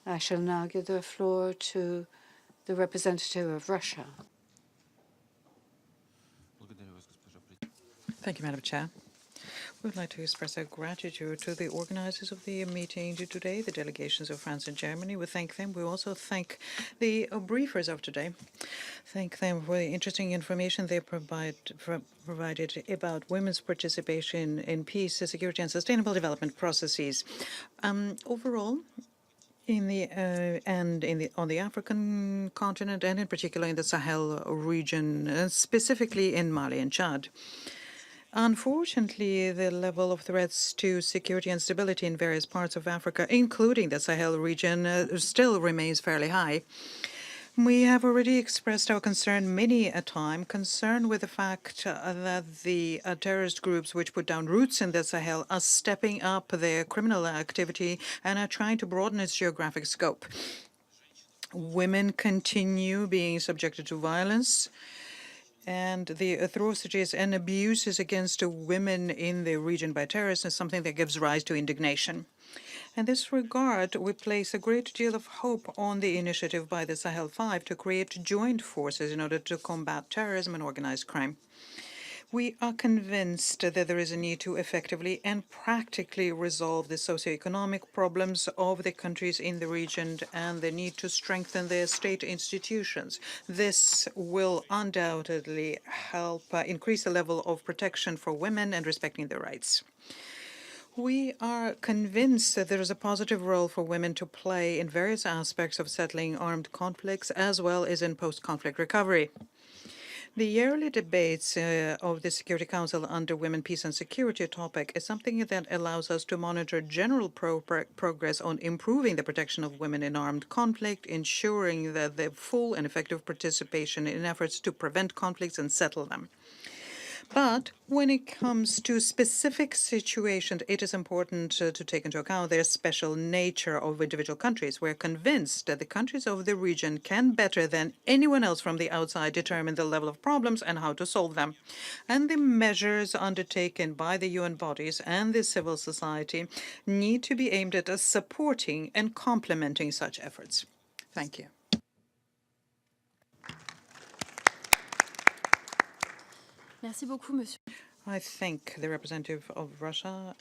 I shall now give the floor to the representative of Russia. Thank you, Madam Chair. We would like to express our gratitude to the organizers of the meeting today, the delegations of France and Germany. We thank them. We also thank the briefers of today. Thank them for the interesting information they provided about women's participation in peace, security, and sustainable development processes. Overall, on the African continent, and in particular in the Sahel region, specifically in Mali and Chad. Unfortunately, the level of threats to security and stability in various parts of Africa, including the Sahel region, still remains fairly high. We have already expressed our concern many a time, concern with the fact that the terrorist groups which put down roots in the Sahel are stepping up their criminal activity and are trying to broaden its geographic scope. Women continue being subjected to violence, and the atrocities and abuses against women in the region by terrorists is something that gives rise to indignation. In this regard, we place a great deal of hope on the initiative by the Sahel Five to create joint forces in order to combat terrorism and organized crime. We are convinced that there is a need to effectively and practically resolve the socioeconomic problems of the countries in the region and the need to strengthen their state institutions. This will undoubtedly help increase the level of protection for women and respecting their rights. We are convinced that there is a positive role for women to play in various aspects of settling armed conflicts as well as in post-conflict recovery. The yearly debates of the Security Council under Women, Peace and Security topic is something that allows us to monitor general progress on improving the protection of women in armed conflict, ensuring that the full and effective participation in efforts to prevent conflicts and settle them. But when it comes to specific situations, it is important to take into account their special nature of individual countries. We're convinced that the countries of the region can better than anyone else from the outside determine the level of problems and how to solve them. And the measures undertaken by the UN bodies and the civil society need to be aimed at supporting and complementing such efforts. Thank you. Merci beaucoup, monsieur. I thank the representative of Russia.